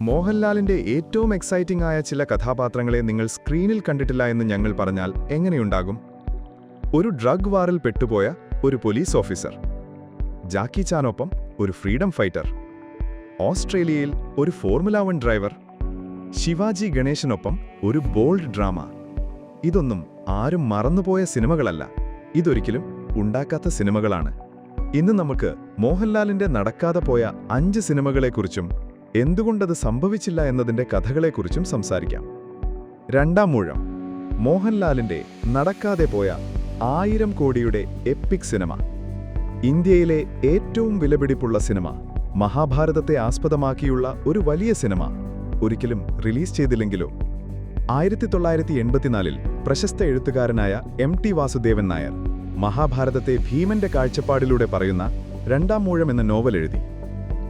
മോഹൻലാലിന്റെ ഏറ്റവും എക്സൈറ്റിംഗ് ആയ ചില കഥാപാത്രങ്ങളെ നിങ്ങൾ സ്ക്രീനിൽ കണ്ടിട്ടില്ല എന്ന് ഞങ്ങൾ പറഞ്ഞാൽ എങ്ങനെയുണ്ടാകും? ഒരു ഡ്രഗ് വാറിൽ പെട്ടുപോയ ഒരു പോലീസ് ഓഫീസർ, ജാക്കി ചാനൊപ്പം ഒരു ഫ്രീഡം ഫൈറ്റർ, ഓസ്ട്രേലിയയിൽ ഒരു ഫോർമുല 1 ഡ്രൈവർ, ശിവാജി ഗണേശനൊപ്പം ഒരു ബോൾഡ് ഡ്രാമ. ഇതൊന്നും ആരും മറന്നുപോയ സിനിമകളല്ല, ഇതൊരിക്കലും ഉണ്ടാക്കാത്ത സിനിമകളാണ്. ഇന്ന് നമുക്ക് മോഹൻലാലിന്റെ നടക്കാതെ പോയ 5 സിനിമകളെക്കുറിച്ചും എന്തുകൊണ്ടത് സംഭവിച്ചില്ല എന്നതിന്റെ കഥകളെക്കുറിച്ചും സംസാരിക്കാം. രണ്ടാം മൂഴം, മോഹൻലാലിന്റെ നടക്കാതെ പോയ 1000 കോടിയുടെ എപ്പിക് സിനിമ. ഇന്ത്യയിലെ ഏറ്റവും വിലപിടിപ്പുള്ള സിനിമ, മഹാഭാരതത്തെ ആസ്പദമാക്കിയുള്ള ഒരു വലിയ സിനിമ ഒരിക്കലും റിലീസ് ചെയ്തില്ലെങ്കിലോ? 1984-ൽ പ്രശസ്ത എഴുത്തുകാരനായ MT വാസുദേവൻ നായർ മഹാഭാരതത്തെ ഭീമന്റെ കാഴ്ചപ്പാടിലൂടെ പറയുന്ന രണ്ടാം മൂഴം എന്ന നോവൽ എഴുതി.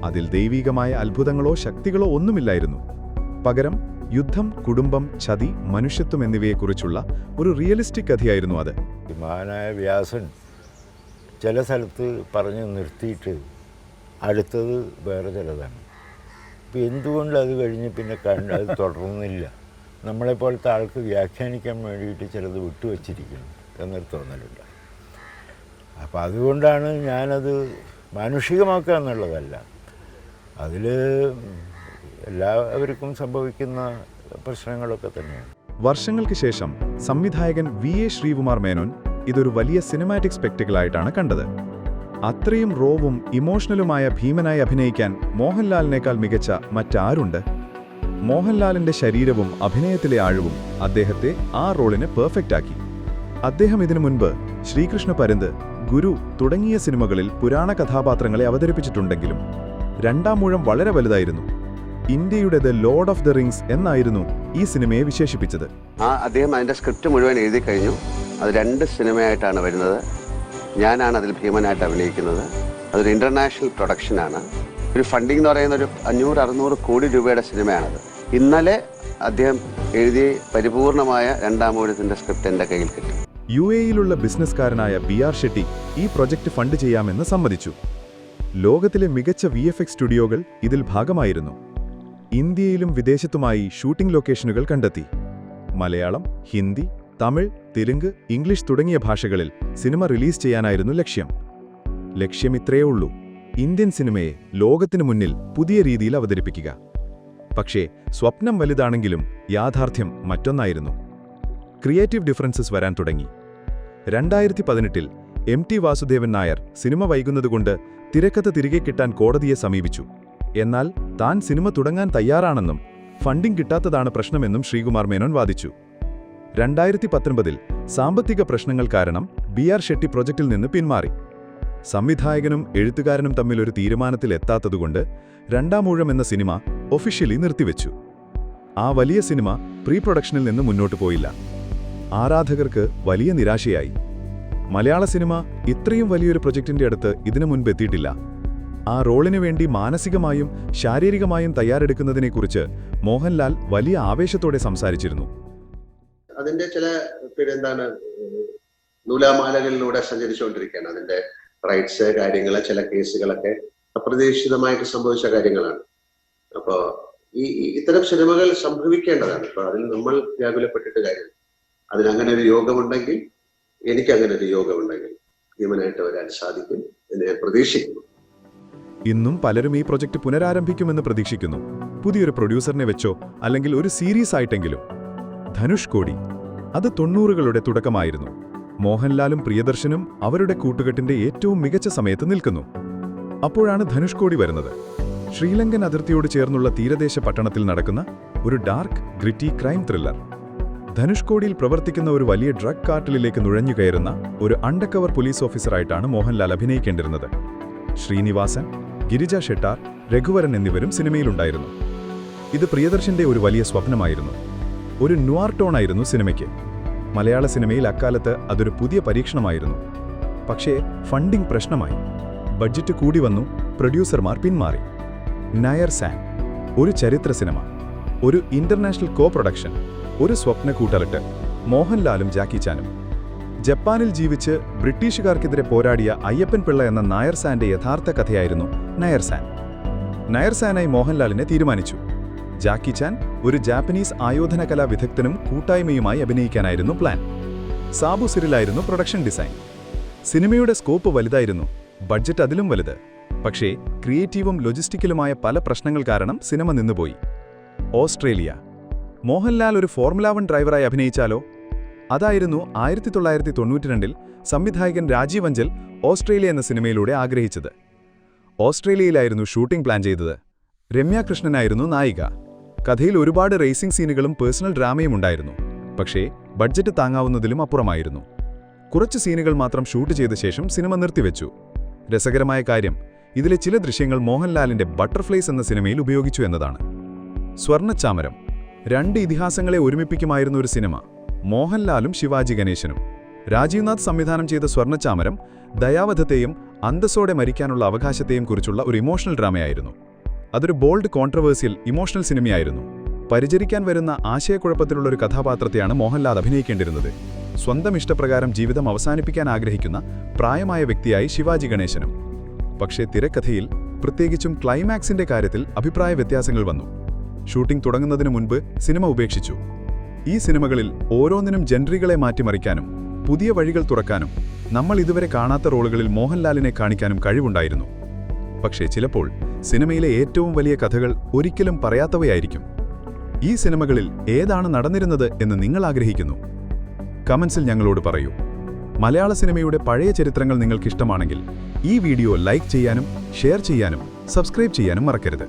അതിൽ ദൈവീകമായ അത്ഭുതങ്ങളോ ശക്തികളോ ഒന്നുമില്ലായിരുന്നു. പകരം യുദ്ധം, കുടുംബം, ചതി, മനുഷ്യത്വം എന്നിവയെക്കുറിച്ചുള്ള ഒരു റിയലിസ്റ്റിക് കഥയായിരുന്നു അത്. മഹാനായ വ്യാസൻ ചില സ്ഥലത്ത് പറഞ്ഞു നിർത്തിയിട്ട് അടുത്തത് വേറെ ചിലതാണ്. ഇപ്പം എന്തുകൊണ്ട് അത് കഴിഞ്ഞ് പിന്നെ അത് തുടർന്നില്ല? നമ്മളെപ്പോലത്തെ ആൾക്ക് വ്യാഖ്യാനിക്കാൻ വേണ്ടിയിട്ട് ചിലത് വിട്ടുവച്ചിരിക്കുന്നു എന്നൊരു തോന്നലുണ്ട്. അപ്പം അതുകൊണ്ടാണ് ഞാനത് മാനുഷികമാക്കുക എന്നുള്ളതല്ല, അതിൽ എല്ലാവർക്കും സംഭവിക്കുന്ന പ്രശ്നങ്ങളൊക്കെ തന്നെയാണ്. വർഷങ്ങൾക്ക് ശേഷം സംവിധായകൻ VA ശ്രീകുമാർ മേനോൻ ഇതൊരു വലിയ സിനിമാറ്റിക് സ്പെക്ടിക്കിളായിട്ടാണ് കണ്ടത്. അത്രയും റോവും ഇമോഷണലുമായ ഭീമനായി അഭിനയിക്കാൻ മോഹൻലാലിനേക്കാൾ മികച്ച മറ്റാരുണ്ട്? മോഹൻലാലിന്റെ ശരീരവും അഭിനയത്തിലെ ആഴവും അദ്ദേഹത്തെ ആ റോളിന് പെർഫെക്റ്റ് ആക്കി. അദ്ദേഹം ഇതിനു മുൻപ് ശ്രീകൃഷ്ണ പരന്ത്, ഗുരു തുടങ്ങിയ സിനിമകളിൽ പുരാണ കഥാപാത്രങ്ങളെ അവതരിപ്പിച്ചിട്ടുണ്ടെങ്കിലും രണ്ടാം മൂഴം വളരെ വലുതായിരുന്നു. ഇന്ത്യയുടെ the Lord of the rings എന്നായിരുന്നു ഈ സിനിമയെ വിശേഷിപ്പിച്ചത്. അദ്ദേഹം അതിന്റെ സ്ക്രിപ്റ്റ് മുഴുവൻ എഴുതി കഴിഞ്ഞു. അത് 2 സിനിമയായിട്ടാണ് വരുന്നത്. ഞാനാണ് അതിൽ ഭീമനായിട്ട് അഭിനയിക്കുന്നത്. അതൊരു ഇന്റർനാഷണൽ പ്രൊഡക്ഷനാണ്. ഒരു ഫണ്ടിംഗ് എന്ന് പറയുന്ന ഒരു 500-600 കോടി രൂപയുടെ സിനിമയാണത്. ഇന്നലെ അദ്ദേഹം എഴുതി പരിപൂർണമായ രണ്ടാം മൂഴത്തിന്റെ സ്ക്രിപ്റ്റ് എൻ്റെ കയ്യിൽ കിട്ടി. UAEയിലുള്ള ബിസിനസ്സുകാരനായ BR ഷെട്ടി ഈ പ്രൊജക്ട് ഫണ്ട് ചെയ്യാമെന്ന് സമ്മതിച്ചു. ലോകത്തിലെ മികച്ച VFX സ്റ്റുഡിയോകൾ ഇതിൽ ഭാഗമായിരുന്നു. ഇന്ത്യയിലും വിദേശത്തുമായി ഷൂട്ടിംഗ് ലൊക്കേഷനുകൾ കണ്ടെത്തി. മലയാളം, ഹിന്ദി, തമിഴ്, തെലുങ്ക്, ഇംഗ്ലീഷ് തുടങ്ങിയ ഭാഷകളിൽ സിനിമ റിലീസ് ചെയ്യാനായിരുന്നു ലക്ഷ്യം. ലക്ഷ്യം ഇത്രയേ ഉള്ളൂ: ഇന്ത്യൻ സിനിമയെ ലോകത്തിനു മുന്നിൽ പുതിയ രീതിയിൽ അവതരിപ്പിക്കുക. പക്ഷേ സ്വപ്നം വലുതാണെങ്കിലും യാഥാർത്ഥ്യം മറ്റൊന്നായിരുന്നു. ക്രിയേറ്റീവ് ഡിഫറൻസസ് വരാൻ തുടങ്ങി. 2018-ൽ MT വാസുദേവൻ നായർ സിനിമ വൈകുന്നതുകൊണ്ട് തിരക്കഥ തിരികെ കിട്ടാൻ കോടതിയെ സമീപിച്ചു. എന്നാൽ താൻ സിനിമ തുടങ്ങാൻ തയ്യാറാണെന്നും ഫണ്ടിംഗ് കിട്ടാത്തതാണ് പ്രശ്നമെന്നും ശ്രീകുമാർ മേനോൻ വാദിച്ചു. 2019-ൽ സാമ്പത്തിക പ്രശ്നങ്ങൾ കാരണം BR ഷെട്ടി പ്രൊജക്റ്റിൽ നിന്ന് പിന്മാറി. സംവിധായകനും എഴുത്തുകാരനും തമ്മിൽ ഒരു തീരുമാനത്തിൽ എത്താത്തതുകൊണ്ട് രണ്ടാം മൂഴം എന്ന സിനിമ ഒഫീഷ്യലി നിർത്തിവെച്ചു. ആ വലിയ സിനിമ പ്രീ പ്രൊഡക്ഷനിൽ നിന്ന് മുന്നോട്ടു പോയില്ല. ആരാധകർക്ക് വലിയ നിരാശയായി. മലയാള സിനിമ ഇത്രയും വലിയൊരു പ്രൊജക്ടിന്റെ അടുത്ത് ഇതിനു മുൻപ് എത്തിയിട്ടില്ല. ആ റോളിനു വേണ്ടി മാനസികമായും ശാരീരികമായും തയ്യാറെടുക്കുന്നതിനെക്കുറിച്ച് മോഹൻലാൽ വലിയ ആവേശത്തോടെ സംസാരിച്ചിരുന്നു. അതിന്റെ ചില നൂലാമാലകളിലൂടെ സഞ്ചരിച്ചുകൊണ്ടിരിക്കുകയാണ്. അതിന്റെ റൈറ്റ്സ് കാര്യങ്ങൾ, ചില കേസുകളൊക്കെ അപ്രതീക്ഷിതമായിട്ട് സംഭവിച്ച കാര്യങ്ങളാണ്. അപ്പോൾ ഇത്തരം സിനിമകൾ സംഭവിക്കേണ്ടതാണ്. അപ്പൊ അതിൽ നമ്മൾ വ്യാകുലപ്പെട്ടിട്ട് കാര്യം. അതിനങ്ങനെ ഒരു യോഗമുണ്ടെങ്കിൽ, എനിക്കങ്ങനെ ഒരു യോഗമുണ്ടെങ്കിൽ ഭീമനായിട്ട് വരാൻ സാധിക്കും എന്ന് ഞാൻ പ്രതീക്ഷിക്കുന്നു. ഇന്നും പലരും ഈ പ്രൊജക്ട് പുനരാരംഭിക്കുമെന്ന് പ്രതീക്ഷിക്കുന്നു. പുതിയൊരു പ്രൊഡ്യൂസറിനെ വെച്ചോ അല്ലെങ്കിൽ ഒരു സീരീസ് ആയിട്ടെങ്കിലും. ധനുഷ് കോടി, അത് 90കളുടെ തുടക്കമായിരുന്നു. മോഹൻലാലും പ്രിയദർശനും അവരുടെ കൂട്ടുകെട്ടിന്റെ ഏറ്റവും മികച്ച സമയത്ത് നിൽക്കുന്നു. അപ്പോഴാണ് ധനുഷ് കോടി വരുന്നത്. ശ്രീലങ്കൻ അതിർത്തിയോട് ചേർന്നുള്ള തീരദേശ പട്ടണത്തിൽ നടക്കുന്ന ഒരു dark, gritty crime thriller. Dhanush കോടിയിൽ പ്രവർത്തിക്കുന്ന ഒരു വലിയ ഡ്രഗ് കാർട്ടലിലേക്ക് നുഴഞ്ഞുകയറുന്ന ഒരു അണ്ടർകവർ പോലീസ് ഓഫീസറായിട്ടാണ് മോഹൻലാൽ അഭിനയിക്കേണ്ടിരുന്നത്. ശ്രീനിവാസൻ, ഗിരിജ ഷെട്ടാർ, രഘുവരൻ എന്നിവരും സിനിമയിലുണ്ടായിരുന്നു. ഇത് പ്രിയദർശന്റെ ഒരു വലിയ സ്വപ്നമായിരുന്നു. ഒരു നുവാർ ടോണായിരുന്നു സിനിമയ്ക്ക്. മലയാള സിനിമയിൽ അക്കാലത്ത് അതൊരു പുതിയ പരീക്ഷണമായിരുന്നു. പക്ഷേ ഫണ്ടിംഗ് പ്രശ്നമായി. ബഡ്ജറ്റ് കൂടി വന്നു, പ്രൊഡ്യൂസർമാർ പിന്മാറി. നയർ സാൻ, ഒരു ചരിത്ര സിനിമ, ഒരു ഇന്റർനാഷണൽ കോ പ്രൊഡക്ഷൻ, ഒരു സ്വപ്ന കൂട്ടറിട്ട് മോഹൻലാലും ജാക്കി ചാനും. ജപ്പാനിൽ ജീവിച്ച് ബ്രിട്ടീഷുകാർക്കെതിരെ പോരാടിയ അയ്യപ്പൻ പിള്ള എന്ന നായർ സാന്റെ യഥാർത്ഥ കഥയായിരുന്നു നയർ സാൻ. നയർ സാനായി മോഹൻലാലിനെ തീരുമാനിച്ചു. ജാക്കി ചാൻ ഒരു ജാപ്പനീസ് ആയോധന കലാ വിദഗ്ധനും കൂട്ടായ്മയുമായി അഭിനയിക്കാനായിരുന്നു പ്ലാൻ. സാബു സിറിലായിരുന്നു പ്രൊഡക്ഷൻ ഡിസൈൻ. സിനിമയുടെ സ്കോപ്പ് വലുതായിരുന്നു, ബഡ്ജറ്റ് അതിലും വലുത്. പക്ഷേ ക്രിയേറ്റീവും ലൊജിസ്റ്റിക്കലുമായ പല പ്രശ്നങ്ങൾ കാരണം സിനിമ നിന്നുപോയി. ഓസ്ട്രേലിയ. മോഹൻലാൽ ഒരു ഫോർമുല 1 ഡ്രൈവറായി അഭിനയിച്ചാലോ? അതായിരുന്നു 1992-ൽ സംവിധായകൻ രാജീവ് അഞ്ചൽ ഓസ്ട്രേലിയ എന്ന സിനിമയിലൂടെ ആഗ്രഹിച്ചത്. ഓസ്ട്രേലിയയിലായിരുന്നു ഷൂട്ടിംഗ് പ്ലാൻ ചെയ്തത്. രമ്യ കൃഷ്ണനായിരുന്നു നായിക. കഥയിൽ ഒരുപാട് റേസിംഗ് സീനുകളും പേഴ്സണൽ ഡ്രാമയും ഉണ്ടായിരുന്നു. പക്ഷേ ബഡ്ജറ്റ് താങ്ങാവുന്നതിലും അപ്പുറമായിരുന്നു. കുറച്ച് സീനുകൾ മാത്രം ഷൂട്ട് ചെയ്ത ശേഷം സിനിമ നിർത്തിവെച്ചു. രസകരമായ കാര്യം, ഇതിലെ ചില ദൃശ്യങ്ങൾ മോഹൻലാലിന്റെ ബട്ടർഫ്ലൈസ് എന്ന സിനിമയിൽ ഉപയോഗിച്ചു എന്നതാണ്. സ്വർണ്ണച്ചാമരം. 2 ഇതിഹാസങ്ങളെ ഒരുമിപ്പിക്കുമായിരുന്ന ഒരു സിനിമ. മോഹൻലാലും ശിവാജി ഗണേശനും. രാജീവ് നാഥ് സംവിധാനം ചെയ്ത സ്വർണ്ണച്ചാമരം ദയാവധത്തെയും അന്തസ്സോടെ മരിക്കാനുള്ള അവകാശത്തെയും കുറിച്ചുള്ള ഒരു ഇമോഷണൽ ഡ്രാമയായിരുന്നു. അതൊരു ബോൾഡ് കോൺട്രവേഴ്സ്യൽ ഇമോഷണൽ സിനിമയായിരുന്നു. പരിചരിക്കാൻ വരുന്ന ആശയക്കുഴപ്പത്തിലുള്ള ഒരു കഥാപാത്രത്തെയാണ് മോഹൻലാൽ അഭിനയിക്കേണ്ടിരുന്നത്. സ്വന്തം ഇഷ്ടപ്രകാരം ജീവിതം അവസാനിപ്പിക്കാൻ ആഗ്രഹിക്കുന്ന പ്രായമായ വ്യക്തിയായി ശിവാജി ഗണേശനും. പക്ഷേ തിരക്കഥയിൽ, പ്രത്യേകിച്ചും ക്ലൈമാക്സിന്റെ കാര്യത്തിൽ അഭിപ്രായ വ്യത്യാസങ്ങൾ വന്നു. ഷൂട്ടിംഗ് തുടങ്ങുന്നതിന് മുൻപ് സിനിമ ഉപേക്ഷിച്ചു. ഈ സിനിമകളിൽ ഓരോന്നിനും ജൻട്രികളെ മാറ്റിമറിക്കാനും പുതിയ വഴികൾ തുറക്കാനും നമ്മൾ ഇതുവരെ കാണാത്ത റോളുകളിൽ മോഹൻലാലിനെ കാണിക്കാനും കഴിവുണ്ടായിരുന്നു. പക്ഷേ ചിലപ്പോൾ സിനിമയിലെ ഏറ്റവും വലിയ കഥകൾ ഒരിക്കലും പറയാത്തവയായിരിക്കും. ഈ സിനിമകളിൽ ഏതാണ് നടന്നിരുന്നത് എന്ന് നിങ്ങൾ ആഗ്രഹിക്കുന്നു? കമന്റ്സിൽ ഞങ്ങളോട് പറയൂ. മലയാള സിനിമയുടെ പഴയ ചരിത്രങ്ങൾ നിങ്ങൾക്കിഷ്ടമാണെങ്കിൽ ഈ വീഡിയോ ലൈക്ക് ചെയ്യാനും ഷെയർ ചെയ്യാനും സബ്സ്ക്രൈബ് ചെയ്യാനും മറക്കരുത്.